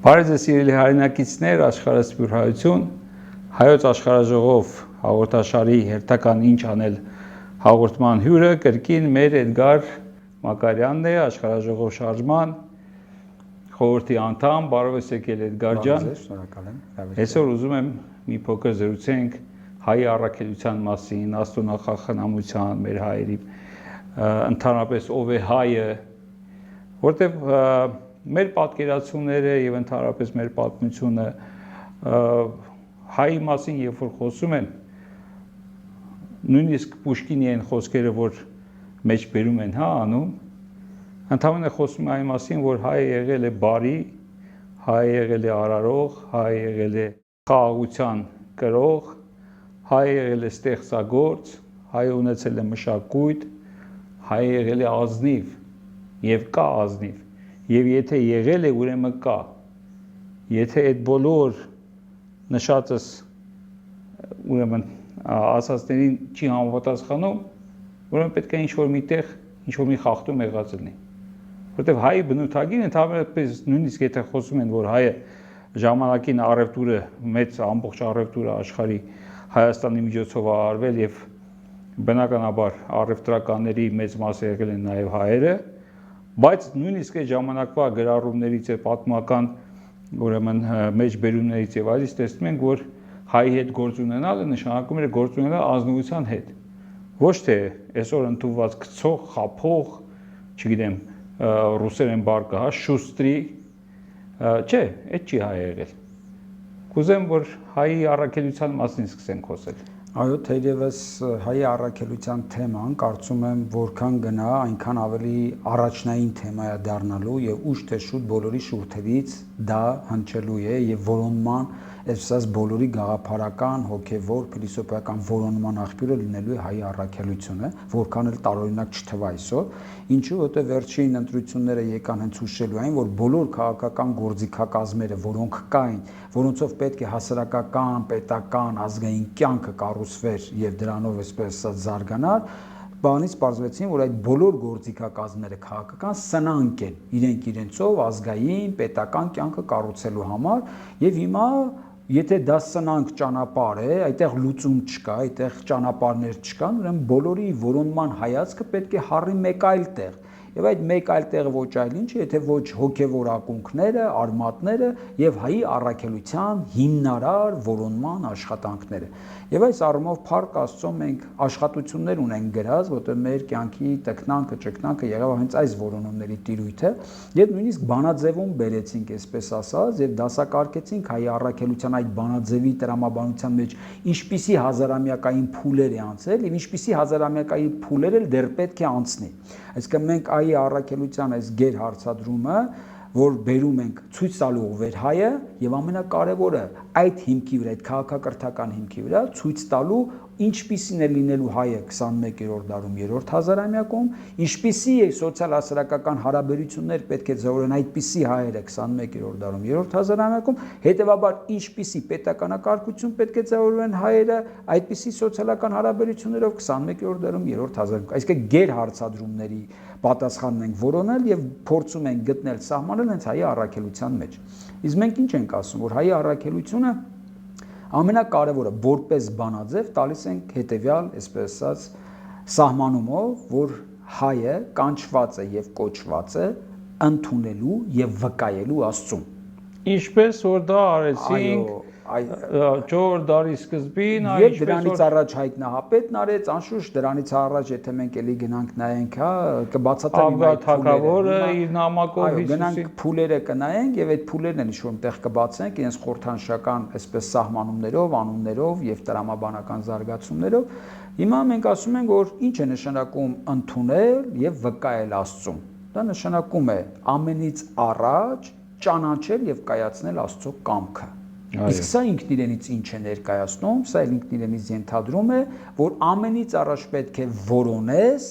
Բարև ձեզ սիրելի հայրենակիցներ, աշխարհասփյուռ հայություն, հայոց աշխարհաժողով հաղորդաշարի հերթական ինչ անել հաղորդման հյուրը կրկին մեր Էդգար Մակարյանն է, աշխարհաժողով շարժման խորհրդի անդամ, բարև եկել Էդգար ջան։ Շնորհակալ եմ։ Այսօր ուզում եմ մի փոքր զրուցենք հայ առաքելության մասին, աստոնախախնամության, մեր հայերի ընդհանրապես ով է հայը, որտեղ մեր պատկերացումները եւ ընդհանրապես մեր պատմությունը հայի մասին երբ որ խոսում են նույնիսկ Պուշկինի այն խոսքերը որ մեջ բերում են անում ընդհանրապես խոսում այն մասին որ հայը եղել է բարի, հայը եղել է արարող, հայը եղել է խաղաղության կրող, հայը եղել է ստեղծագործ, հայը ունեցել է մշակույթ, հայը եղել է ազնիվ եւ կա ազնիվ Եվ եթե եղել է, ուրեմն կա, եթե այդ բոլոր նշածս ուրեմն ասածներին չի համապատասխանում, ուրեմն պետք է ինչ-որ միտեղ, ինչ-որ մի խախտում եղած լինի։ Որտեվ հայի բնութագիրը ընդհանրապես նույնիսկ եթե խոսում են, որ հայը ժամանակին առևտուրը, մեծ ամբողջ առևտուրը աշխարհի Հայաստանի միջոցով արվել եւ բնականաբար առևտրականների մեծ մասը եղել են նաեւ հայերը, Բայց նույնիսկ այդ ժամանակվա գրառումներից եւ պատմական ուրեմն մեջբերումներից եւ այլից տեսնում ենք, որ հայի հետ գործ ունենալը նշանակում է գործ ունենալ ազնվության հետ։ Ոչ թե այսօր ընդունված գցող, խափող, չգիտեմ, ռուսերեն բառը, շուստրի, չէ, այդ չի հայ եղել։ Կուզեմ, որ հայի առաքելության մասին սկսենք խոսել։ Այո, թերևս հայի առաքելության թեման կարծում եմ որքան գնա, այնքան ավելի առաջնային թեմա է դառնալու եւ ուշ թե շուտ բոլորի շուրթերից դա հնչելու է եւ որոնման, այսպես բոլորի գաղափարական, հոգեվոր, փիլիսոփայական որոնման աղբյուրը լինելու է հայի առաքելությունը, որքան էլ տարօրինակ չթվա այսօր, ինչու որտեղ վերջին ընտրությունները եկան հենց հուշելու այն, որ բոլոր քաղաքական գործիքակազմերը, որոնք կային, որոնցով պետք է հասարակական, պետական, ազգային կյանքը կառուցվեր եւ դրանով այսպես ասած զարգանար, բանից պարզվեցին, որ այդ բոլոր գործիքակազմերը քաղաքական սնանկ են իրենք իրենցով ազգային, պետական կյանքը կառուցելու համար եւ հիմա Եթե դա սնանկ ճանապարհ է, այդտեղ լուծում չկա, այդտեղ ճանապարհներ չկան, ուրեմն բոլորի որոնման հայացքը պետք է հառի մեկ այլ տեղ։ Եվ այդ մեկ այլ տեղը ոչ այլ ինչ է, եթե ոչ հոգևոր ակունքները, արմատները եւ հայի առաքելության հիմնարար որոնման աշխատանքները։ Եվ այս առումով փառք Աստծո մենք աշխատություններ ունենք գրած, որտեղ մեր կյանքի տեխնանքը, ճկնանքը եղավ հենց այս որոնումների տիրույթը, եւ նույնիսկ բանաձևում բերեցինք, այսպես ասած, եւ դասակարգեցինք հայի առաքելության այդ բանաձևի տրամաբանության մեջ ինչպիսի հազարամյակային փուլեր է անցել եւ ինչպիսի հազարամյակային փուլեր էլ դեռ պետք է անցնի։ Այսինքն մենք հայի առաքելության այս գեր հարցադրումը որ բերում ենք ցույց տալու ով էր հայը եւ ամենակարևորը այդ հիմքի վրա, այդ քաղաքակրթական հիմքի վրա ցույց տալու ինչպիսին է լինելու հայը 21-րդ դարում, 3-րդ հազարամյակում, ինչպիսի է սոցիալ-հասարակական հարաբերություններ պետք է ձևավորեն այդպիսի հայերը 21-րդ դարում, 3-րդ հազարամյակում, հետեւաբար ինչպիսի պետականակարգություն պետք է ձևավորեն հայերը այդպիսի սոցիալական հարաբերություններով 21-րդ դարում, 3-րդ հազարամյակում։ Այսինքն գեր հարցադրումների պատասխանն ենք որոնել եւ փորձում ենք գտնել սահմանել հենց հայի առաքելության մեջ։ Իսկ մենք ինչ ենք ասում, որ հայի առաքելությունը ամենակարևորը որպես բանաձև տալիս ենք հետեւյալ, այսպես ասած, սահմանումով, որ հայը կանչված է եւ կոչված է ընդունելու եւ վկայելու Աստծուն։ Ինչպես որ դա արեցինք 4-րդ դարի սկզբին, եւ դրանից առաջ հայտնահապետն արեց, անշուշտ դրանից առաջ եթե մենք էլի գնանք նայենք, հա, կբացատրենք այդ թագավորը իր նամակով Հիսուսին։ Գնանք փուլերը կնայենք եւ այդ փուլերն էլ ինչ-որ տեղ կբացենք իրենց խորհրդանշական այսպես սահմանումներով, անուններով եւ տրամաբանական զարգացումներով։ Հիմա մենք ասում ենք, որ ինչ է նշանակում ընդունել եւ վկայել Աստծուն։ Դա նշանակում է ամենից առաջ ճանաչել եւ կայացնել Աստծո կամքը։ Իսկ սա ինքն իրենից ինչ է ներկայացնում, սա ինքն իրենից ենթադրում է, որ ամենից առաջ պետք է որոնես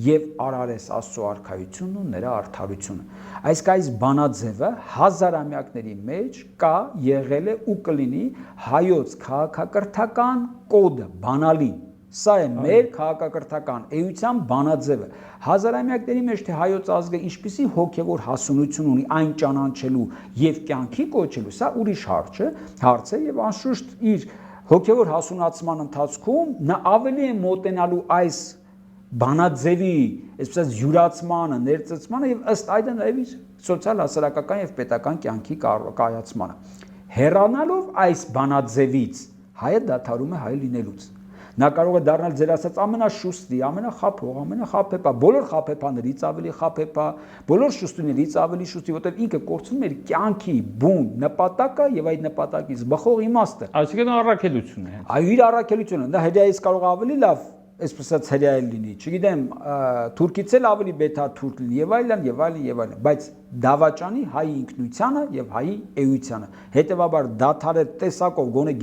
եւ արարես Աստծո արքայությունն ու նրա արդարությունը։ Այսինքն այս բանաձևը հազարամյակների մեջ կա, եղել է ու կլինի հայոց քաղաքակրթական կոդը, բանալին, Սա է մեր քաղաքակրթական էության բանաձևը։ Հազարամյակների մեջ թե հայոց ազգը ինչպիսի հոգևոր հասունություն ունի այն ճանաչելու եւ կյանքի կոչելու, սա ուրիշ հարց է եւ անշուշտ իր հոգևոր հասունացման ընթացքում նա ավելի է մոտենալու այս բանաձևի, այսպես յուրացմանը, ներծծմանը եւ ըստ այդմ նաեւ իր սոցիալ հասարակական եւ պետական կյանքի կայացմանը։ Հեռանալով այս բանաձևից հայը դադարում է հայ լինելուց։ Նա կարող է դառնալ ձեր ասած ամենաշուստի, ամենախափող, ամենախափեպա, բոլոր խափեպաներից ավելի խափեպա, բոլոր շուստիներից ավելի շուստի, որտեղ ինքը կորցնում է իր կյանքի բուն նպատակը եւ այդ նպատակից բխող իմաստը։ Այսինքն առաքելություն է։ Այո, իր առաքելությունը, դա հրեայից կարող ավելի լավ այսպես ասած հրեայել լինի, չգիտեմ, թուրքից էլ ավելի բետա թուրք լինի եւ այլն, բայց դավաճանի հայի ինքնությանը եւ հայի էությանը։ Հետեւաբար դաթարը տեսակով գոնե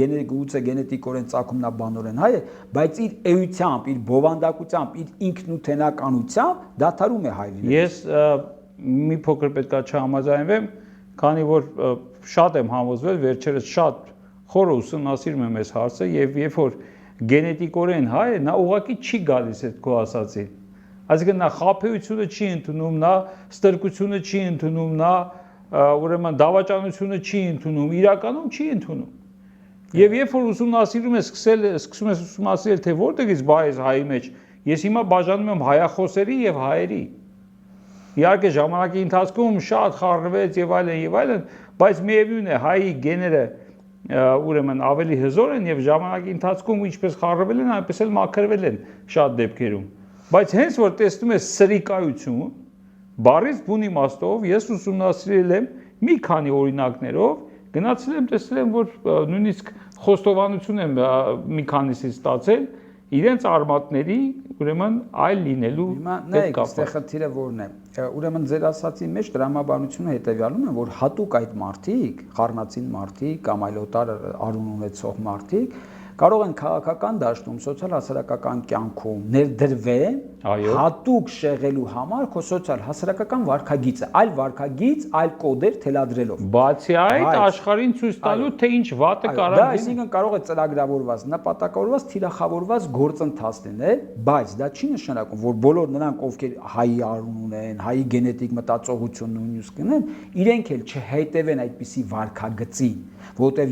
գենետիկորեն ծագումնաբանորեն հայ է, բայց իր էությամբ, իր բովանդակությամբ, իր ինքնութենականությամբ դաթարում է հայ լինել։ Ես մի փոքր պետքա չհամաձայնվեմ, քանի որ շատ եմ համոզվել, վերջերս շատ խորը ուսումնասիրում եմ այս հարցը եւ երբ որ գենետիկորեն հայ է, նա ուղղակի չի գալիս այդ քո ասածին։ Այսինքն նա խաբեությունը չի ընդունում, նա ստրկությունը չի ընդունում, նա ուրեմն դավաճանությունը չի ընդունում, իրականում չի ընդունում։ Եվ երբ որ ուսումնասիրում ես, սկսում ես ուսումնասիրել, թե որտեղից բա է հայի մեջ, ես հիմա բաժանում եմ հայախոսերի եւ հայերի։ Իհարկե ժամանակի ընթացքում շատ խառնվեց եւ այլն, բայց միևնույն է հայի գեները ուրեմն ավելի հզոր են եւ ժամանակի ընթացքում ինչպես խառնվել են, այնպես էլ մաքրվել են շատ դեպքերում։ Բայց հենց որ տեսնում ես սրիկայություն, բառից բուն իմաստով ես ուսումնասիրել եմ մի քանի օրինակներով, գնացել եմ տեսել եմ, որ նույնիսկ խոստովանություն եմ մի քանիսից ստացել իրենց արմատների ուրեմն այլ լինելու հետ կապված։ Այստեղ խնդիրը որն է։ Ուրեմն ձեր ասացի մեջ դրամաբանությունը հետևյալում է, որ հատուկ այդ մարդիկ, խառնածին մարդիկ կամ այլոտար արուն ունեցող մարդիկ կարող են քաղաքական դաշտում, սոցիալ հասարակական կյանքում ներդրվեն հատուկ շեղելու համար քո սոցիալ հասարակական վարքագիծը, այլ վարքագիծ, այլ կոդեր թելադրելով։ Բացի այդ, աշխարհին ցույց տալու, թե ինչ վատը կարող է։ Դա այսինքն կարող է ծրագրավորված, նպատակավորված, թիրախավորված գործընթաց լինել, բայց դա չի նշանակում, որ բոլոր նրանք, ովքեր հայի արուն ունեն, հայի գենետիկ մտածողություն նույնիսկ ունեն, իրենք էլ չհետևեն այդպիսի վարքագծին, որտեղ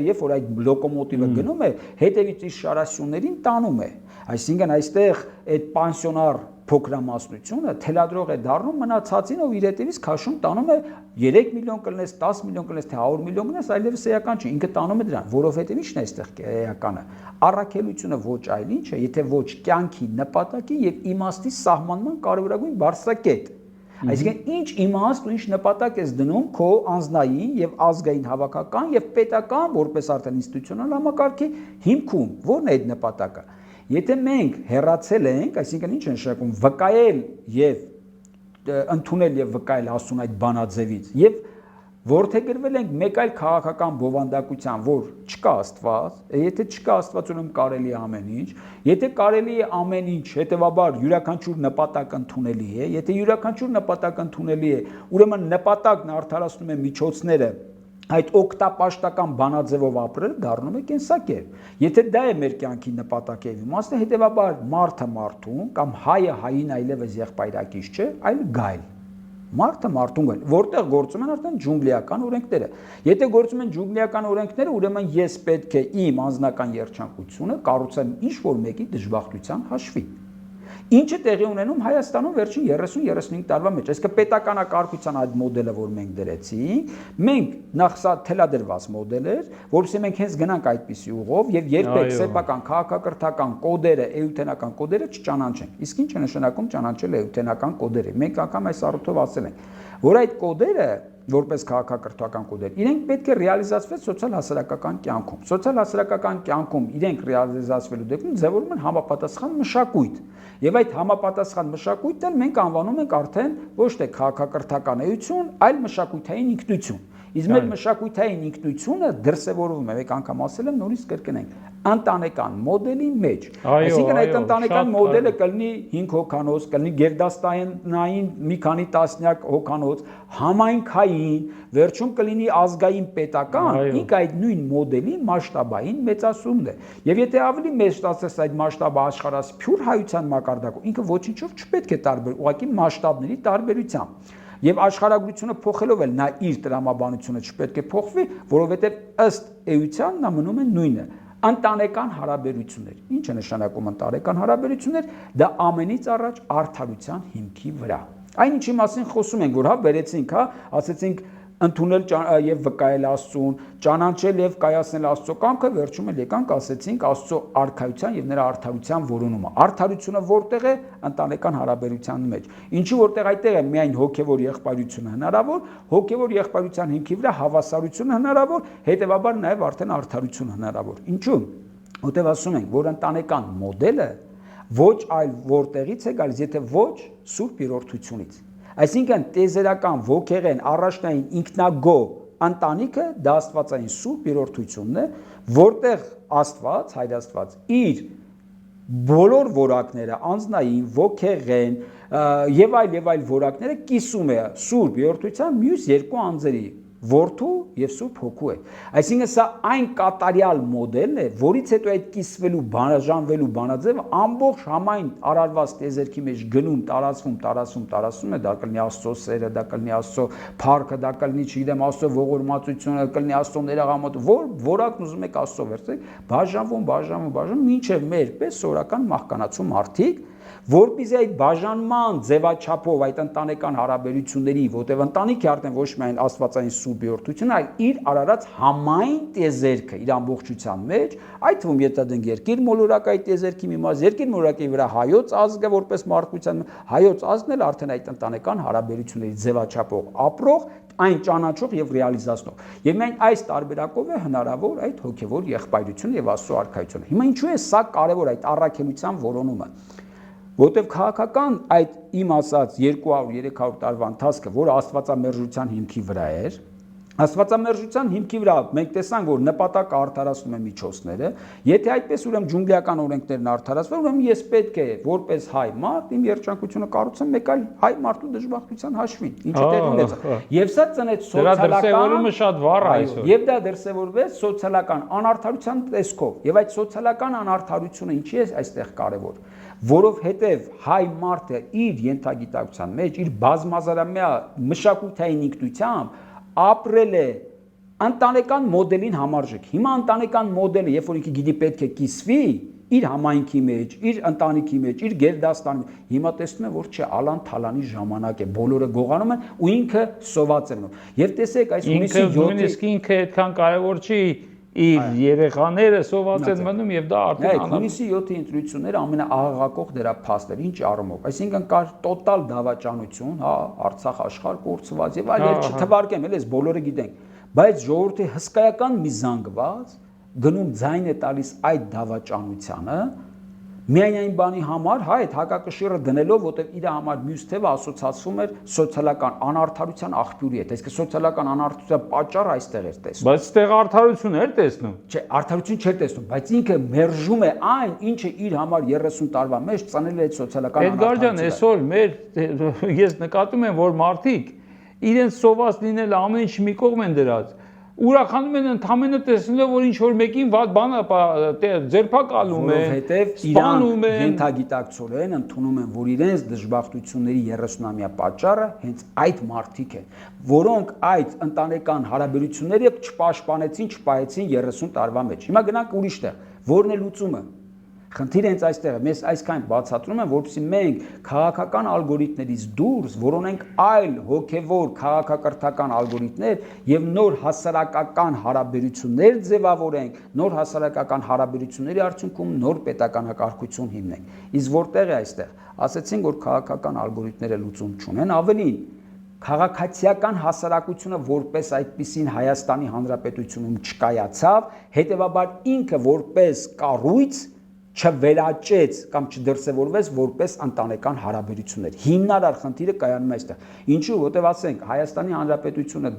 երբ որ այդ լոկոմոտիվը գնում է, հետևից իր շարասյուններին տանում է։ Այսինքն այստեղ այդ պանսիոնար փոքրամասնությունը թելադրող է դառնում մնացածին, ով իր հետևից քաշում տանում է 3 միլիոն կլնես, 10 միլիոն կլնես, թե 100 միլիոն կլնես, այլևս էական չէ, ինքը տանում է դրան, որովհետև ի՞նչն է այստեղ էականը։ Առաքելությունը ոչ այլ ինչ է, եթե ոչ կյանքի նպատակի եւ իմաստի սահմանման կարևորագույն բարձրակետ։ Այսինքն ինչ իմաստ ու ինչ նպատակ ես դնում քո անձնային եւ ազգային հավաքական եւ պետական որպես արդեն ինստիտուցիոնալ համակարգի հիմքում, ո՞րն է այդ նպատակը։ Եթե մենք հեռացել ենք, այսինքն ինչ է նշանակում վկայել եւ ընդունել եւ վկայել ասուն այդ բանաձևից եւ որդեգրվել ենք մեկ այլ քաղաքական բովանդակության, որ չկա Աստված, եթե չկա Աստված, ուրեմն կարելի է ամեն ինչ, եթե կարելի է ամեն ինչ, հետեւաբար յուրաքանչյուր նպատակ ընդունելի է, եթե յուրաքանչյուր նպատակ ընդունելի է, ուրեմն նպատակն արդարացնում է միջոցները, այդ օգտապաշտական բանաձևով ապրել դառնում է կենսակերպ։ Եթե դա է մեր կյանքի նպատակը եւ իմաստը, հետեւաբար մարդը մարդուն կամ հայը հային այլևս եղբայրակից չէ, այլ գայլ։ Մարդը մարդուն գալ, որտեղ գործում են արդեն ջունգլիական օրենքները։ Եթե գործում են ջունգլիական օրենքները, ուրեմն ես պետք է իմ անձնական երջանկությունը կառուցեմ ինչ-որ մեկի դժբախտության հաշվի։ Ինչը տեղի ունենում Հայաստանում վերջին 30-35 տարվա մեջ, այսինքն պետականակարգության այդ մոդելը, որ մենք դրեցինք, մենք նախ սա թելադրված մոդել էր, որովհետեւ մենք հենց գնանք այդպիսի ուղով եւ երբեք սեփական քաղաքակրթական կոդերը, էութենական կոդերը չճանաչենք։ Իսկ ինչ է նշանակում ճանաչել էութենական կոդերը։ Մենք անգամ այս առիթով ասել ենք, որ այդ կոդերը որպես քաղաքակրթական կոդեր, իրենք պետք է ռեալիզացվեն սոցիալ հասարակական կյանքում։ Սոցիալ հասարակական կյանքում իրենք ռեալիզացվելու դեպքում ձևորում են համապատասխան մշակույթ։ Եվ այդ համապատասխան մշակույթը մենք անվանում ենք արդեն ոչ թե քաղաքակրթական էություն, այլ մշակութային ինքնություն։ Իսկ մեր մշակութային ինքնությունը դրսևորվում է, մեկ անգամ ասել եմ, նորից կրկնենք, ընտանեկան մոդելի մեջ։ Այսինքն այդ ընտանեկան մոդելը կլինի 5 հոգանոց, կլինի գերդաստանային մի քանի տասնյակ հոգանոց, համայնքային, վերջում կլինի ազգային պետական, ինքը այդ նույն մոդելի մասշտաբային մեծացումն է։ Եվ եթե ավելի մեծ ստացես այդ մասշտաբը աշխարհասփյուր հայության մակարդակով, ինքը ոչինչով չպետք է տարբեր, ուղղակի մասշտաբների տարբերությամբ։ Եվ աշխարհագրությունը փոխելով էլ նա իր տրամաբանությունը չպետք է փոխվի, որովհետև ըստ էության նա մնում է նույնը։ Ընտանեկան հարաբերություններ։ Ինչ է նշանակում ընտանեկան հարաբերություններ, դա ամենից առաջ արդարության հիմքի վրա։ Այն ինչի մասին խոսում ենք, որ հա վերեցինք, հա, ասեցինք ընդունել եւ վկայել Աստծուն, ճանաչել եւ կայացնել Աստծո կամքը, վերջում էլ եկանք ասեցինք Աստծո արքայության եւ նրա արդարության որոնումը։ Արդարությունը որտեղ է ընտանեկան հարաբերության մեջ։ Ինչու որտեղ այդտեղ է միայն հոգեվոր եղբայրությունը հնարավոր, հոգեվոր եղբայրության հիմքի վրա հավասարությունը հնարավոր, հետեւաբար նաեւ արդեն արդարություն հնարավոր։ Ինչու՞։ Որտեղ ասում ենք, որ ընտանեկան մոդելը ոչ այլ որտեղից է գալիս, եթե ոչ Սուրբ Երրորդությունից։ Այսինքն տեզերական ոգեղեն առաջնային ինքնագո ընտանիքը դա Աստվածային Սուրբ Երրորդությունն է, որտեղ Աստված, Հայր Աստված իր բոլոր որակները, անձնային, ոգեղեն եւ այլ որակները կիսում է Սուրբ Երրորդության մյուս երկու անձերի Որդու եւ Սուրբ Հոգու է։ Այսինքն սա այն կատարյալ մոդելն է, որից հետո այդ կիսվելու, բաժանվելու բանաձևը ամբողջ համայն արարված տեզերքի մեջ գնում, տարածվում է, դա կլինի Աստծո սերը, դա կլինի Աստծո փառքը, դա կլինի, չգիտեմ, Աստծո ողորմածությունը, կլինի Աստծո ներաղամոտ, որ որակն ուզում եք Աստծո վերցեք, բաժանվում, մինչև մեր պես սովորական մահկանացու մարդիկ, որպեսզի այդ բաժանման ձևաչափով այդ ընտանեկան հարաբերությունների, որտեղ ընտանիքը արդեն ոչ միայն Աստվածային Սուրբ Երրորդություն, այլ իր արարած համայն տեզերքը իր ամբողջության մեջ, այդ թվում յետադենք երկիր մոլորակ այդ տեզերքի մի մաս, երկիր մոլորակի վրա հայոց ազգը որպես մարդկության, հայոց ազգն էլ արդեն այդ ընտանեկան հարաբերությունների ձևաչափով ապրող, այն ճանաչող եւ ռեալիզացնող։ Եվ միայն այս տարբերակով է հնարավոր այդ հոգեվոր եղբայրությունը եւ Աստծո արքայությունը։ Հիմա ինչու է սա կարեւոր այդ առաքելության որոնումը։ Որտեւ քաղաքական այդ իմ ասած 200-300 տարվա ընթացքը, որը աստվածամերժության հիմքի վրա էր, աստվածամերժության հիմքի վրա մենք տեսանք, որ նպատակը արդարացնում է միջոցները, եթե այդպես ուրեմն ջունգլիական օրենքներն արդարացվեն, ուրեմն ես պետք է որպես հայ մարդ իմ երջանկությունը կառուցեմ մեկ այլ հայ մարդու դժբախտության հաշվին, ինչը տեղ ունեցավ։ Եվ սա ծնեց սոցիալական շատ վառ է այսօր։ Եվ դա դրսևորվեց սոցիալական անարդարության տեսքով։ Եվ այդ սոցիալական անարդարությունը ինչի է այստեղ կարևոր, որովհետև հայ մարդը իր ենթագիտակցության մեջ, իր բազմազարամյա մշակութային ինքնությամբ ապրել է ընտանեկան մոդելին համարժեք։ Հիմա ընտանեկան մոդելը, երբ որ ինքը գիտի պետք է կիսվի իր համայնքի մեջ, իր ընտանիքի մեջ, իր գերդաստանի, հիմա տեսնում է, որ չէ, ալան թալանի ժամանակ է, բոլորը գողանում են ու ինքը սոված է մնում։ Եվ տեսեք, այս հունիսի 7-ը նույնիսկ ինքը այդքան կարևոր չի, իր երեխաները սոված են մնում եւ դա արդեն հունիսի 7-ի ընտրությունները ամենաաղաղակող դրա փաստեր, ինչ առումով։ Այսինքն կար տոտալ դավաճանություն, հա, Արցախ աշխարհ կորցված եւ այլ, չթվարկեմ, էլ էս բոլորը գիտենք, բայց ժողովրդի հսկայական մի զանգված գնում ձայն է տալիս այդ դավաճանությանը միայն այն բանի համար, հա, այդ հակակշիռը դնելով, որտեղ իր համար մյուս թևը ասոցացվում էր սոցիալական անարդարության աղբյուրի հետ, այսինքն սոցիալական անարդարության պատճառը այստեղ էր տեսնում։ Բայց այստեղ արդարություն էր տեսնում։ Չէ, արդարություն չէր տեսնում, բայց ինքը մերժում է այն, ինչը իր համար 30 տարվա մեջ ծնել է այդ սոցիալական անարդարությունը։ Էդգար ջան, այսօր ես նկատում եմ, որ մարդիկ իրենց սոված լինել ամեն ինչ մի կողմ են դրած։ Ուրախանում են ընդամենը տեսնելով, որ ինչ որ մեկին վատ բան ձերբակալում է, սպանում են, ենթագիտակցորեն ընդունում են, որ իրենց դժբախտությունների 30-ամյա պատճառը հենց այդ մարդիկ են, որոնք այդ ընտանեկան հարաբերությունները չպաշտպանեցին, չպահեցին 30 տարվա մեջ։ Հիմա գնանք ուրիշ տեղ, որն է լուծումը։ Խնդիրը հենց այստեղ է, մեզ այսքան բացատրում են, որպեսզի մենք քաղաքական ալգորիթմներից դուրս որոնենք այլ հոգևոր քաղաքակրթական ալգորիթմներ եւ նոր հասարակական հարաբերություններ ձևավորենք, նոր հասարակական հարաբերությունների արդյունքում նոր պետականակարգություն հիմնենք։ Իսկ որտեղ է այստեղ։ Ասացին, որ քաղաքական ալգորիթմները լուծում չունեն, ավելին քաղաքացիական հասարակությունը որպես այդպիսին Հայաստանի Հանրապետությունում չկայացավ, հետևաբար ինքը որպես կառույց չվերաճեց կամ չդրսևորվեց որպես ընտանեկան հարաբերություններ։ Հիմնարար խնդիրը կայանում է այստեղ։ Ինչու, որտեղ ասենք Հայաստանի Հանրապետությունը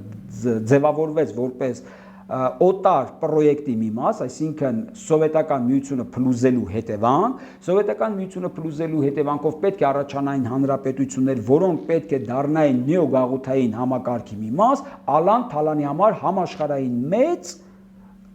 ձևավորվեց որպես օտար պրոյեկտի մի մաս, այսինքն սովետական միությունը փլուզելու հետևանք, սովետական միությունը փլուզելու հետևանքով պետք է առաջանային հանրապետություններ, որոնք պետք է դառնային նեոգաղութային համակարգի մի մաս, Ալան Թալանի համար համաշխարհային մեծ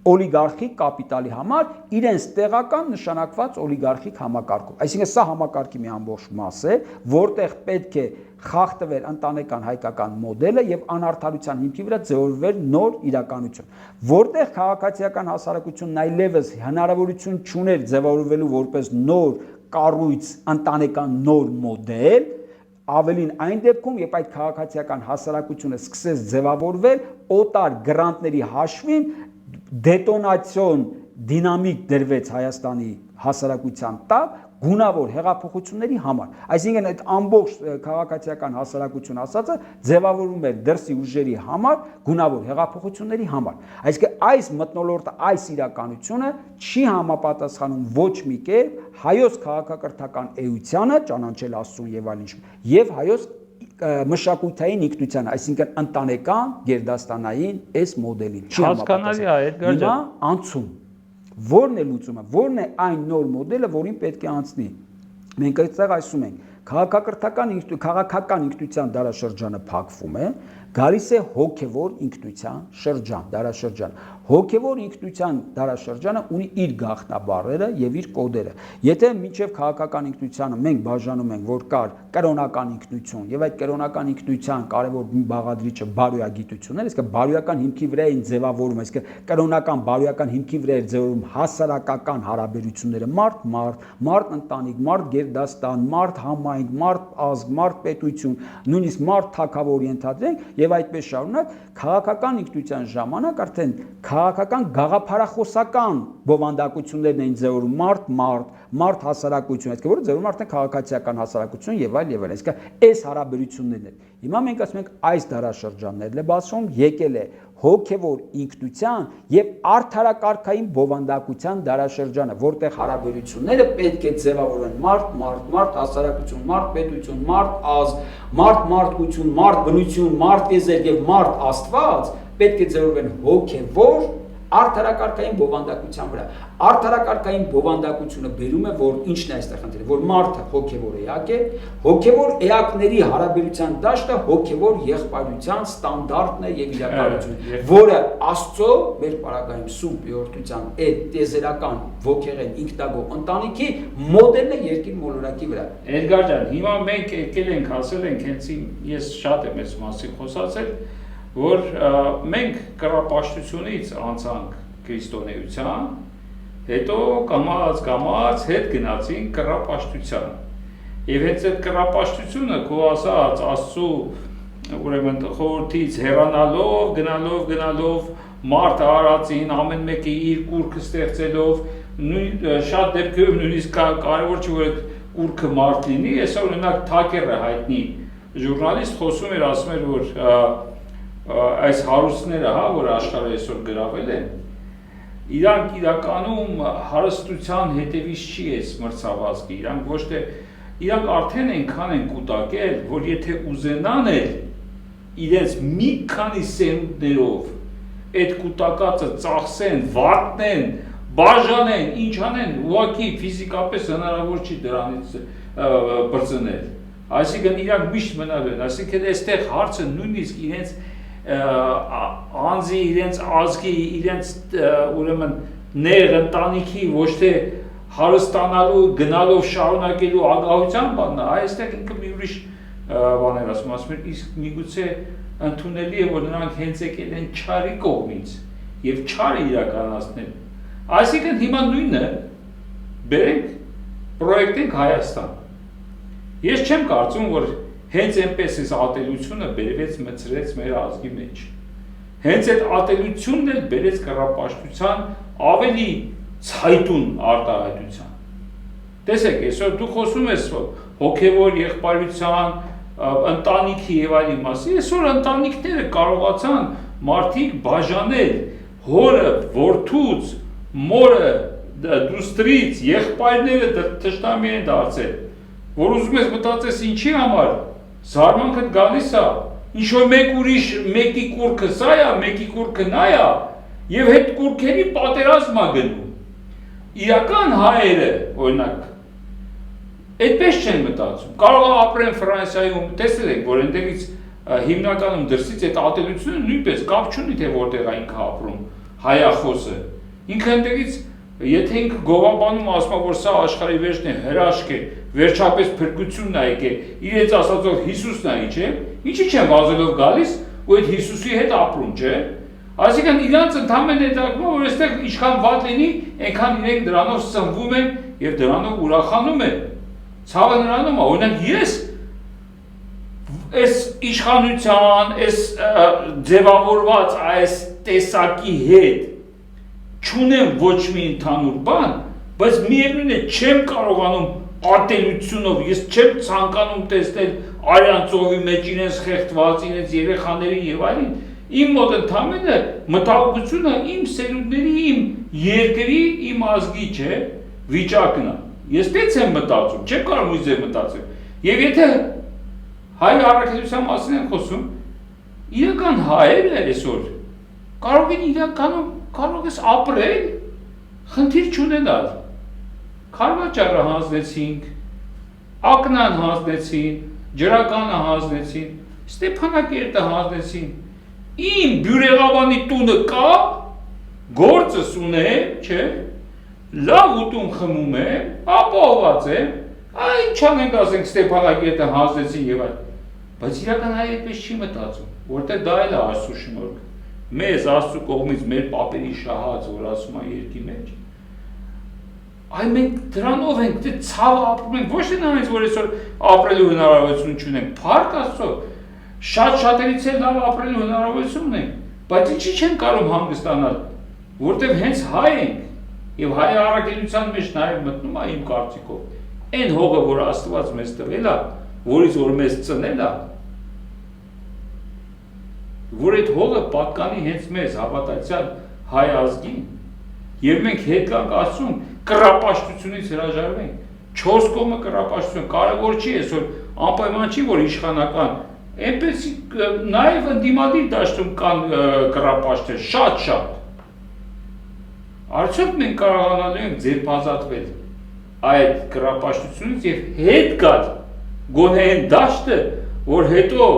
օլիգարխիկ կապիտալի համար իրենց տեղական նշանակված օլիգարխիկ համակարգով։ Այսինքն սա համակարգի մի ամբողջ մաս է, որտեղ պետք է խախտվեր ընտանեկան հայկական մոդելը եւ անարդարության հիմքի վրա ձևավորվեր նոր իրականություն, որտեղ քաղաքացիական հասարակությունն այլևս հնարավորություն չուներ ձևավորվելու որպես նոր կառույց, ընտանեկան նոր մոդել, ավելին այն դեպքում, երբ այդ քաղաքացիական հասարակությունը սկսեց ձևավորվել օտար գրանտների հաշվին, դետոնացիոն դինամիկ դրվեց Հայաստանի հասարակության տակ գունավոր հեղափոխությունների համար։ Այսինքն այդ ամբողջ քաղաքացիական հասարակություն ասածը ձևավորում էր դրսի ուժերի համար գունավոր հեղափոխությունների համար։ Այսինքն այս մթնոլորտը, այս իրականությունը չի համապատասխանում ոչ մի կերպ հայոց քաղաքակրթական էությանը, ճանաչել Աստծուն եւ այլն, եւ հայոց մշակութային ինքնության, այսինքն ընտանեկան գերդաստանային այս մոդելին չի հասկանալի է, Էդգար ջան։ Հիմա անցում։ Որն է լուծումը, որն է այն նոր մոդելը, որին պետք է անցնի։ Մենք այստեղ ասում ենք, քաղաքական ինքնության դարաշրջանը փակվում է, գալիս է հոգևոր ինքնության շրջան, դարաշրջան։ Հոգևոր ինքնության դարաշրջանը ունի իր գաղտնաբառերը եւ իր կոդերը։ Եթե մինչեւ քաղաքական ինքնությանը մենք բաժանում ենք, որ կար կրոնական ինքնություն եւ այդ կրոնական ինքնության կարևոր բաղադրիչը բարոյագիտությունն է, իսկ բարոյական հիմքի վրա են ձևավորում, իսկ կրոնական բարոյական հիմքի վրա է ձևավորում հասարակական հարաբերությունները մարդ ընտանիք, մարդ գերդաստան, մարդ համայնք, մարդ ազգ, մարդ պետություն, նույնիսկ մարդ թագավոր ենթադրենք եւ այդպես շարունակ քաղաքական ինքնության ժամանակ արդեն քաղաքական գաղափարախոսական բովանդակություններն էին ձևորում մարդ հասարակություն, այսինքն որը ձևորում արդեն քաղաքացիական հասարակություն եւ այլ, այսինքն այս հարաբերություններն են։ Հիմա մենք ասում ենք այս դարաշրջաններն է բացվում, եկել է հոգևոր ինքնության եւ արդարակարգային բովանդակության դարաշրջանը, որտեղ հարաբերությունները պետք է ձևավորեն մարդ հասարակություն, մարդ պետություն, մարդ ազգ, մարդկություն, մարդ բնություն, մարդ եզեր եւ մարդ Աստված պետք է ձևավորվեն հոգևոր արդարակարգային բովանդակության վրա։ Արդարակարգային բովանդակությունը բերում է, որ ինչն է այստեղ խնդիրը, որ մարդը հոգևոր էակ է, հոգևոր էակների հարաբերության դաշտը հոգևոր եղբայրության ստանդարտն է եւ իրականությունը, որը Աստծո մեր պարագայում սուրբ յորթության այդ տեզերական ոգեղեն ինքնագող ընտանիքի մոդելն է երկիր մոլորակի վրա։ Էդգար ջան, հիմա մենք եկել ենք ասել ենք, հենց ես շատ եմ այս մասին խոսացել, որ մենք կռապաշտությունից անցանք քրիստոնեության, հետո կամաց հետ գնացինք կռապաշտության։ Եվ հենց այդ կռապաշտությունը քո ասած Աստծո ուրեմն խորհրդից հեռանալով, գնալով մարդը արածին ամեն մեկը իր կուրքը ստեղծելով, շատ դեպքերում նույնիսկ կարևոր չէ որ այդ կուրքը մարդ լինի, այսօր օրինակ Թակերը հայտնի ժուրնալիստ խոսում էր, ասում էր որ այս հարուստները, որ աշխարհը այսօր գրավել են, իրանք իրականում հարստության հետևից չի էս մրցավազքի, իրանք ոչ թե իրանք արդեն այնքան են կուտակել, որ եթե ուզենան էլ իրենց մի քանի սերունդներով այդ կուտակածը ծախսեն, վատնեն, բաժանեն, ինչ անեն, ուղղակի ֆիզիկապես հնարավոր չի դրանից բրծնել։ Այսինքն իրանք միշտ մնալու են, այսինքն այստեղ հարցը նույնիսկ իրենց անձի, իրենց ազգի, իրենց ուրեմն ներ ընտանիքի ոչ թե հարստանալու, գնալով շարունակելու ագահության բանն է, այստեղ ինքը մի ուրիշ բան էր ասում, իսկ միգուցե ընդունելի է, որ նրանք հենց եկել են չարի կողմից եւ չարը իրականացնել։ Այսինքն հիմա նույնը բերենք պրոյեկտենք Հայաստան։ Ես չեմ կարծում, որ հենց այնպես այս ատելությունը բերվեց մցրեց մեր ազգի մեջ։ Հենց այդ ատելությունն էլ բերեց կռապաշտության ավելի ցայտուն արտահայտության։ Տեսեք, այսօր դու խոսում ես հոգևոր եղբայրության, ընտանիքի եւ այլի մասին, այսօր ընտանիքները կարողացան մարդիկ բաժանել հորը, որդուց, մորը, դուստրից եղբայրները թշնամի են դարձել, որ ուզում ես մտածես ինչի համար, զարմանքդ գալիս է, ինչ որ մեկ ուրիշ մեկի կուրքը սա է, մեկի կուրքը նա է, եւ հետ կուրքերի պատերազմ է գնում։ Իրական հայերը, օրինակ, այդպես չեն մտածում։ Կարող է ապրեն Ֆրանսիայում, տեսել եք, որ այնտեղից հիմնականում դրսից այդ ատելությունը նույնպես կապ չունի, թե որտեղ է ինքը ապրում, հայախոսը։ Ինքը այնտեղից, եթե ինքը գովաբանում ասում է, որ սա աշխարհի վերջն է, հրաշք է, վերջապես փրկությունն է եկել, իրենց ասածով Հիսուսն է, չէ՞, ինչի՞ չեն վազելով գալիս ու այդ Հիսուսի հետ ապրում, չէ՞։ Այսինքն իրանց ընդհանրապես հետաքրքրում է, որ այստեղ ինչքան վատ լինի, այնքան իրենք դրանով սնվում են եւ դրանով ուրախանում են։ Ցավը նրանում է, օրինակ ես այս իշխանության, այս ձևավորված այս տեսակի հետ չունեմ ոչ մի ընդհանուր բան, բայց միևնույն է չեմ կարողանում ատելությունով, ես չեմ ցանկանում տեսնել արյան ծովի մեջ իրենց խեղդված, իրենց երեխաներին եւ այլն, իմ մոտ ընդհանրապես մտահոգությունը իմ սերունդների, իմ երկրի, իմ ազգի չէ, վիճակն է։ Ես դից եմ մտածում, չեմ կարող ույս եմ մտածել։ Եվ եթե հայ առաքելության մասին են խոսում, իրական հայերը այսօր կարող են իրականում կարող ես ապրել, խնդիր չունենալ։ Քարվաճառը հանձնեցինք, ակնան հանձնեցին, ջրականը հանձնեցին, Ստեփանակերտը հանձնեցին։ Իմ բյուրեղաբանի տունը կա, գործս ունեմ, չէ, լավ ուտում խմում եմ, ապահոված եմ, ինչ անենք ասենք Ստեփանակերտը հանձնեցին եւ այլ։ Բայց իրական հայ այդպես չի մտածում, որտեղ դա էլ է Աստծո շնորհքը։ Մեզ Աստծո կողմից մեր պապերի շահած, որ ասում է երկի մեջ։ Այ մենք դրանով ենք, դե ցավը ապրում ենք, ոչ թե նրանից, որ այսօր ապրելու հնարավորություն չունենք, փառք Աստծո, շատ-շատերից էլ լավ ապրելու հնարավորություն ունենք, բայց ինչի չեն կարող հանգստանալ, որտեղ հենց հայ ենք, եւ հայ առաքելության մեջ նաեւ մտնում է իմ կարծիքով, այն հողը, որ Աստված մեզ տվել է, որից որ մեզ ծնել է, որ այդ հողը պատկանի հենց մեզ հավատացյալ հայ ազգին, եւ մենք հետ կանք ասում, կռապաշտությունից հրաժարվենք, 4 կողմը կռապաշտություն, կարևոր չի այսօր, անպայման չի, որ իշխանական, այնպես նաեւ ընդդիմադիր դաշտում կան կռապաշտներ, շատ։ Արդյոք մենք կարողանալու ենք ձերբազատվել այդ կռապաշտությունից եւ հետ գալ գոնե այն դաշտը, որ հետո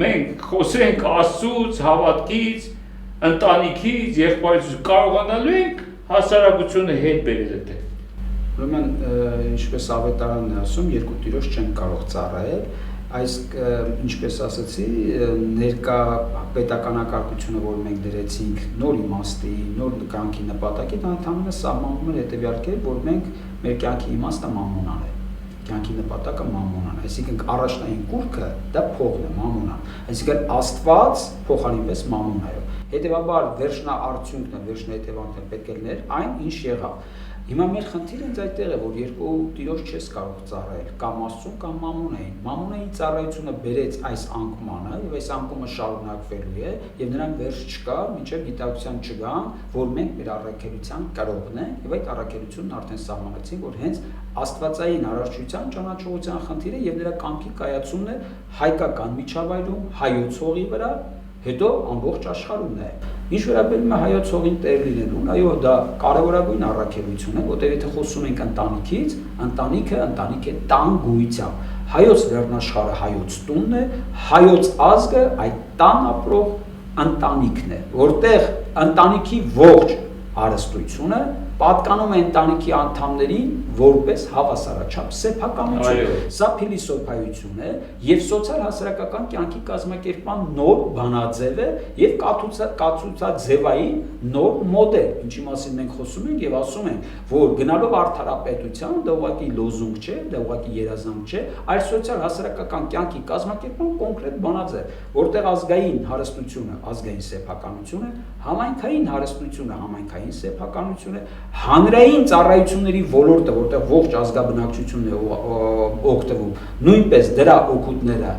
մենք խոսենք Աստծուց, հավատքից, ընտանիքից, եղբայրությունից, կարողանալու ենք հասարակությունը հետ բերել այդտեղ։ Ուրեմն, ինչպես ավետարանն է ասում, երկու տիրոջ չեն կարող ծառայել, այս ինչպես ասացի, ներկա պետականակարգությունը, որ մենք դրեցինք նոր իմաստի, նոր կյանքի նպատակի, դա ընդհանրապես սահմանում է հետևյալ կերպ, որ մենք մեր կյանքի իմաստը մամոնան է, կյանքի նպատակը մամոնան, այսինքն առաջնային կուրքը դա փողն է, մամոնան, այսինքն Աստված փոխարինվեց մամոնայով, հետևաբար վերջնաարդյունքն է, վերջնահետևանքն պետք է լիներ այն, ինչ եղավ։ Հիմա մեր խնդիրը հենց այդտեղ է, որ երկու տիրոջ չես կարող ծառայել, կամ Աստծուն, կամ Մամոնային։ Մամոնայի ծառայությունը բերեց այս անկմանը, եւ այս անկումը շարունակվելու է, եւ նրան վերջ չկա, մինչեւ գիտակցության չգան, որ մենք մեր առաքելության կրողն ենք, եւ այդ առաքելությունն արդեն սահմանեցին, որ հենց Աստվածային արարչության ճանաչողության խնդիրը եւ նրա կամքի կայացումն է հայկական միջավայրում, հայոց հողի վրա, հետո ամբողջ աշխարհում է։ Ինչ վերաբերում է հայոց հողին տեր լինելուն, այո, դա կարևորագույն առաքելություն է, որտեղ եթե խոսում ենք ընտանիքից, ընտանիքը է տան գույցը։ Հայոց վերնաշխարհը հայոց տունն է, հայոց ազգը այդ տան ապրող ընտանիքն է, որտեղ ընտանիքի ողջ հարստությունը պատկանում է ընտանիքի անդամներին որպես հավասարաչափ սեփականություն։ Սա փիլիսոփայություն է եւ սոցիալ-հասարակական կյանքի կազմակերպման նոր բանաձև է եւ կացուցաձևային նոր մոդել, ինչի մասին մենք խոսում ենք եւ ասում ենք, որ գնալով արդարապետության դա ուղղակի լոզունգ չէ, դա ուղղակի երազանք չէ, այլ սոցիալ-հասարակական կյանքի կազմակերպման կոնկրետ բանաձև, որտեղ ազգային հարստությունը ազգային սեփականություն է, համայնքային հարստությունը համայնքային սեփականություն է, հանրային ծառայությունների ոլորտը, որտեղ ողջ ազգաբնակչությունն է օգտվում, նույնպես դրա օգուտները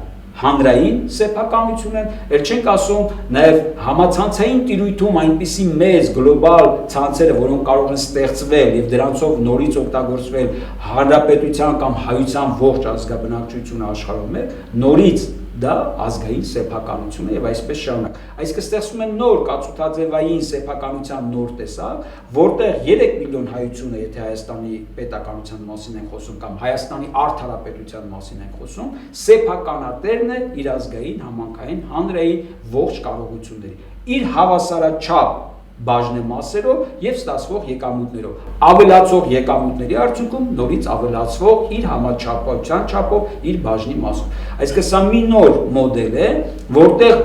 հանրային սեփականություն են, ել չենք ասում նաև համացանցային տիրույթում այնպիսի մեծ գլոբալ ցանցերը, որոնք կարող են ստեղծվել եւ դրանցով նորից օգտագործվել հանրապետության կամ հայության ողջ ազգաբնակչությունը աշխարհում է, նորից դա ազգային սեփականություն է եւ այսպես շարունակ։ Այսինքն ստեղծվում է նոր կացութաձևային սեփականության նոր տեսակ, որտեղ 3 միլիոն հայությունը, եթե Հայաստանի պետականության մասին ենք խոսում կամ Հայաստանի արդարապետության մասին ենք խոսում, սեփականատերն է իր ազգային, համայնքային, հանրային ողջ կարողությունների։ Իր հավասարաչափ բաժնեմասերով եւ ստացվող եկամուտներով, ավելացող եկամուտների արդյունքում նորից ավելացվող իր համաչափության չափով իր բաժնի մասով։ Այսինքն սա մի նոր մոդել է, որտեղ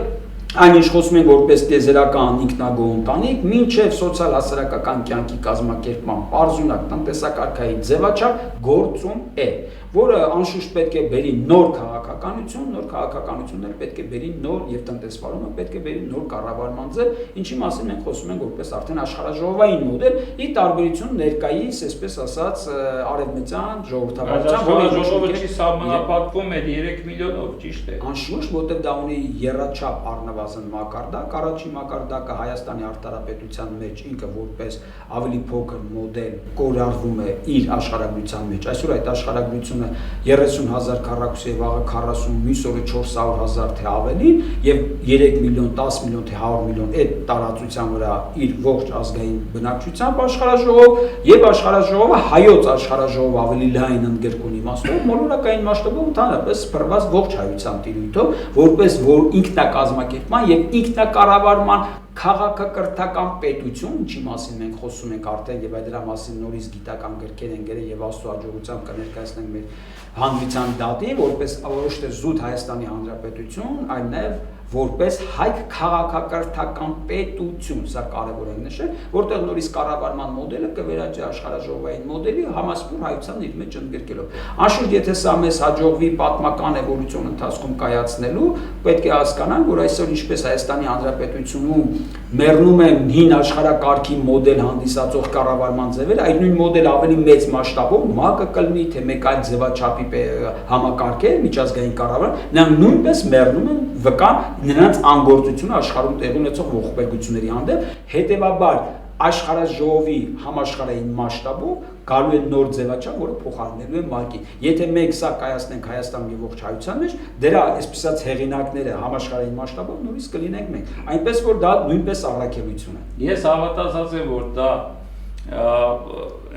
այն ինչ խոսում ենք որպես տիեզերական ինքնագոհ ընտանիք, մինչև սոցիալ-հասարակական կյանքի կազմակերպման պարզունակ տնտեսակարգային ձևաչափ գործում է, որը անշուշտ պետք է բերի նոր քաղաքականությունն էլ պետք է բերի նոր եւ տնտեսվարումը պետք է բերի նոր կառավարման ձև, ինչի մասին մենք խոսում ենք որպես արդեն աշխարհաժողովային մոդել, ի տարբերություն ներկայիս, այսպես ասած, արևմտյան ժողովրդավարության, որը ժողովը չի սահմանափակվում այդ 3 միլիոնով, ճիշտ է։ Անշուշտ, որտեղ դա ունի եռաչափ առնվազն մակարդակ, առաջին մակարդակը Հայաստանի արդարապետության մեջ ինքը որպես ավելի փոքր մոդել կորարվում է իր աշխարհագրության մեջ։ Այսօր այդ աշխարհագրությունը 30,000 քառակուսի եւ աղա 40, մյուս օրը 400,000 թե ավելին եւ 3 միլիոն, 10 միլիոն թե 100 միլիոն այդ տարածության վրա իր ողջ ազգային բնակչությամբ աշխարհաժողով եւ աշխարհաժողովը հայոց աշխարհաժողով ավելի լայն ընդգրկուն իմաստով մոլորակային մասշտաբով ընդհանրապես սփռված ողջ հայության տիրույթով որպես որ ինքնակազմակերպման եւ ինքնակառավարման քաղաքակրթական պետություն, ինչի մասին մենք խոսում ենք արդեն եւ այդ դրա մասին նորից գիտական գրքեր են գրել եւ աստծո հաջողությամբ կներկայացնենք մեր հանրության դատին, որպես ոչ թե զուտ Հայաստանի Հանրապետություն, այլ նաեւ որպես հայք քաղաքակրթական պետություն, սա կարևոր է նշել, որտեղ նորից կառավարման մոդելը կվերաճի աշխարհաժողովային մոդելի համասփյուր հայության իր մեջ ընդգրկելով։ Անշուշտ, եթե սա մեզ հաջողվի պատմական էվոլյուցիոն ընթացքում կայացնելու, պետք է հասկանանք, որ այսօր ինչպես Հայաստանի Հանրապետությունում մեռնում են հին աշխարհակարգի մոդել հանդիսացող կառավարման ձևերը, այդ նույն մոդելը ավելի մեծ մասշտաբով ՄԱԿ-ը կլինի, թե մեկ այլ ձևաչափի համակարգեր, միջազգային կառավարում, նրանք նույնպես մեռնում են վկան նրանց անգործությունը աշխարհում տեղի ունեցող ողբերգությունների հանդեպ, հետևաբար աշխարհաժողովի համաշխարհային մասշտաբով գալու է նոր ձևաչափ, որը փոխարինելու է ՄԱԿ-ին։ Եթե մենք սա կայացնենք Հայաստանում եւ ողջ հայության մեջ, դրա այսպիսած հեղինակները համաշխարհային մասշտաբով նորից կլինենք մենք։ Այնպես որ դա նույնպես առաքելություն է։ Ես հավատացած եմ, որ դա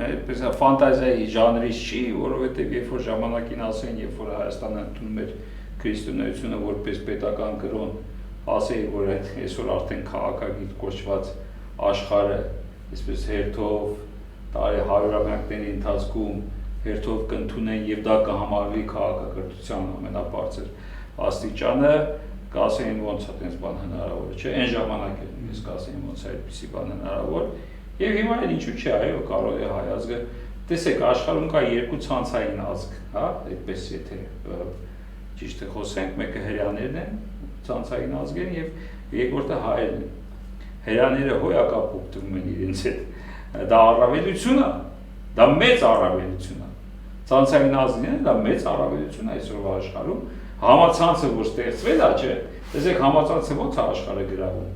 այդպես ֆանտազիայի ժանրից չի, որովհետեւ երբ որ ժամանակին ասեն, երբ որ Հայաստանը ընդունում էր քրիստոնեությունը որպես պետական կրոն, ասեի, որ այսօր արդեն քաղաքագիտ կոչված աշխարհը, այսպես հերթով տարի հարյուրամյակների ընթացքում հերթով կընդունեն եւ դա կհամարվի քաղաքակրթության ամենաբարձր աստիճանը, կասեին ոնց է այդպես բան հնարավոր է, չէ՞, այն ժամանակ էլ ես կասեին ոնց է այդպիսի բան հնարավոր, եւ հիմա էլ ինչու՞ չէ, այո, կարող է հայ ազգը, տեսեք, աշխարհում կա երկու ցանցային ազգ, հա, այդպես եթե ճիշտ է խոսենք, մեկը հրեաներն են, ցանցային ազգերն եւ երկրորդը հայերն են։ Հրեաները հոյակապ օգտվում են իրենց հետ, դա առավելություն է, դա մեծ առավելություն է։ Ցանցային ազգերն դա մեծ առավելություն է այսօրվա աշխարհում, համացանցը որ ստեղծվել է, չէ՞, տեսեք համացանցը ո՞նց է աշխարհը գրավում։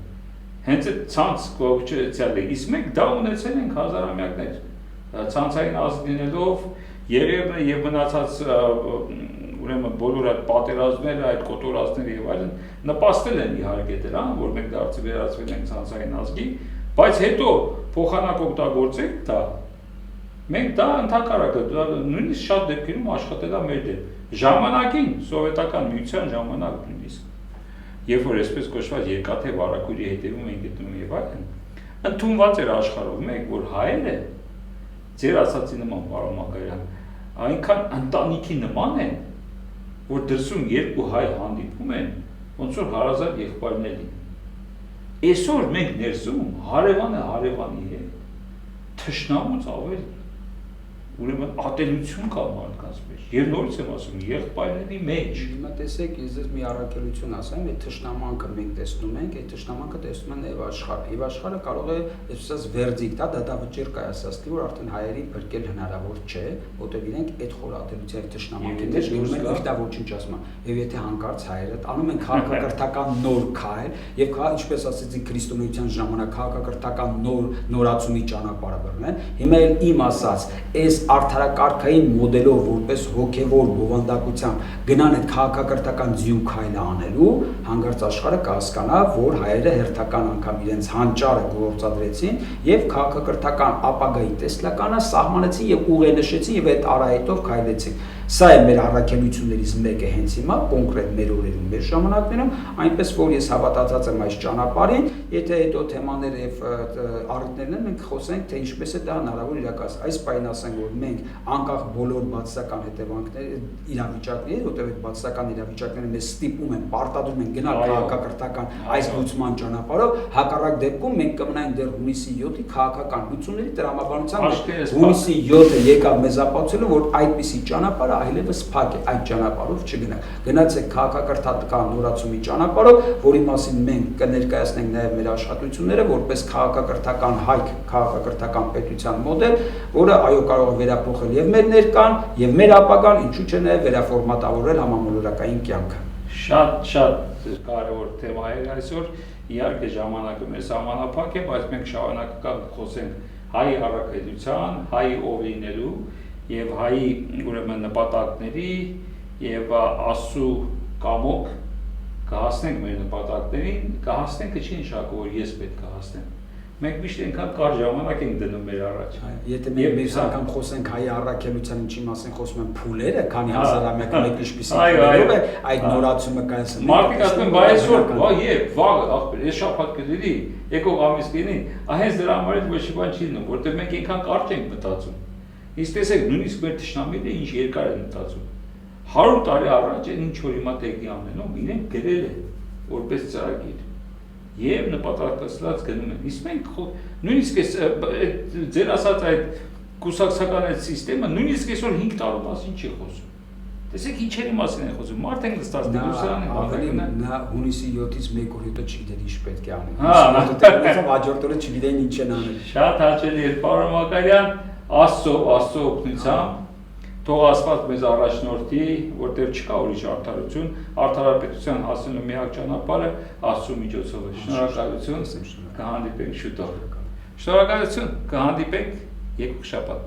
Հենց այդ ցանց կողջեցյալ է, իսկ մենք դա ունեցել ենք հազարամյակներ, ցանցային ազգ լինելով Եղևնը եւ մնացած ուրեմն բոլոր այդ պատերազմները, այդ կոտորածները եւ այլն նպաստել են իհարկե դրան, որ մենք վերածվել ենք ցանցային ազգի, բայց հետո փոխանակ օգտագործենք դա։ Մենք դա ընդհակառակը նույնիսկ շատ դեպքերում աշխատել է մեր դեմ։ Ժամանակին սովետական միության ժամանակ նույնիսկ երբ որ այսպես կոչված երկաթե վարակույրի հետևում են գտնում եւ այլն, ընդունված էր աշխարհով մեկ, որ հայերը ձեր ասացի նման պարոն Մակարյան, այնքան ընտանիքի նման են, որ դրսում երկու հայ հանդիպում են, ոնց որ հարազատ եղբայրներ լինեն։ Այսօր մենք ներսում հարևանը հարևանի հետ թշնամուց ավել ուրեմն ատելություն կա մարդկանց մեջ։ Եվ նորից եմ ասում, եղբայրների մեջ։ Հիմա տեսեք, ես ձեզ մի առաքելություն ասեմ, այդ թշնամանքը մենք տեսնում ենք, այդ թշնամանքը տեսնում են եւ աշխարհը։ Եվ աշխարհը կարող է, այսպես վերդիկտ, դատավճիռ կայացածի, որ արդեն հայերին փրկել հնարավոր չէ, որտեղ իրենք այդ խորատելության թշնամանքի մեջ գնում են ինքնա ոչինչ ասում։ Եվ եթե հանկարծ հայերը անում են քաղաքակրթական նոր քայլ, եւ ինչպես ասեցի քրիստոնեության ժամանակ քաղաքակրթական նորացումի ճանապարհը բռնեն, հիմա էլ իմ ասած, այս արդարակարգային մոդելով որպես հոգևոր բովանդակությամբ գնան այդ քաղաքակրթական ձյու քայլը անելու, հանկարծ աշխարհը կհասկանա, որ հայերը հերթական անգամ իրենց հանճարը գործադրեցին եւ քաղաքակրթական ապագայի տեսլականը սահմանեցին եւ ուղենշեցին եւ այդ արահետով քայլեցին։ Սա է մեր առաքելություններից մեկը հենց հիմա կոնկրետ մեր օրերում, մեր ժամանակներում, այնպես որ ես հավատացած եմ այս ճանապարհին, եթե հետո թեմաները եւ առիթներն են, մենք խոսենք, թե ինչպես է դա հնարավոր իրականացնել։ Այս պայն ասենք, որ մենք անկախ բոլոր բացասական հետևանքների իրավիճակների, որտեղ այդ բացասական իրավիճակները մեզ ստիպում են, պարտադրում են գնալ քաղաքակրթական այս լուծման ճանապարհով, հակառակ դեպքում մենք կմնայինք դեռ հունիսի 7-ի քաղաքական լուծումների տրամաբանության մեջ։ Հունիսի 7-ը եկավ մեզ ապացուցելու, որ այդպիսի ճանապարհ այլևս փակ է, այդ ճանապարհով չգնանք։ Գնացեք քաղաքակրթական նորացումի ճանապարհով, որի մասին մենք կներկայացնենք նաև մեր աշխատությունները որպես քաղաքակրթական հայք, քաղաքակրթական պետության մոդել, որը այո կարող է վերափոխել եւ մեր ներկան, եւ մեր ապագան, ինչու՞ չէ նաև վերաֆորմատավորել համամոլորակային կյանքը։ Շատ կարևոր թեմա է այսօր, իհարկե ժամանակը մեր սահմանափակ է, բայց մենք շարունակական խոսենք հայ առաքելության, հայ ով լինելու եւ հայի ուրեմն նպատակների եւ Աստծո կամոք կհասնենք մեր նպատակներին, կհասնենք չի նշանակում որ ես պետք է հասնեմ։ Մենք միշտ այնքան կար ժամանակ ենք դնում մեր առաջ։ Եթե մենք մյուս անգամ խոսենք հայի առաքելության ինչի մասին խոսում են փուլերը, քանի հազարամյակ մեկ ինչպիսի փուլերով է այդ նորացումը կայացնում։ Մարդիկ ասում են, բայ այսօր, եւ վաղ ախպեր, ես շաբաթ կլինի, եկող ամիս կլինի, հենց դրա համար էլ ոչ մի բան չի լինում, որտեղ մենք այնքան կարճ ենք մտածում։ Իսկ տեսեք, նույնիսկ մեր թշնամիները ինչ երկար են մտածում։ 100 տարի առաջ այն ինչ որ հիմա տեղի ամենում, իրենք գրել են որպես ծրագիր եւ նպատակասլաց գնում են։ Իսկ մենք նույնիսկ այս ձեր ասած այդ կուսակցական այդ համակարգը նույնիսկ այսօր 5 տարի մասին չի խոսում։ Տեսեք ինչերի մասին են խոսում։ Մարդ են նստած դերուսան են ավելի նա հունիսի 7-ից 1 օր հետո չգիտեր ինչ պետք է անել։ Հա, հաջորդ օրը չգիտեն ինչ են անել։ Շատ հաճելի էր, պարոն Մակարյան, Աստծո օգնությամբ թող Աստված մեզ առաջնորդի, որտեղ չկա ուրիշ արդարություն, արդարապետության հասնելու միակ ճանապարհը Աստծո միջոցով է։ Շնորհակալություն, կհանդիպենք շուտով։ Շնորհակալություն, կհանդիպենք եկող շաբաթ։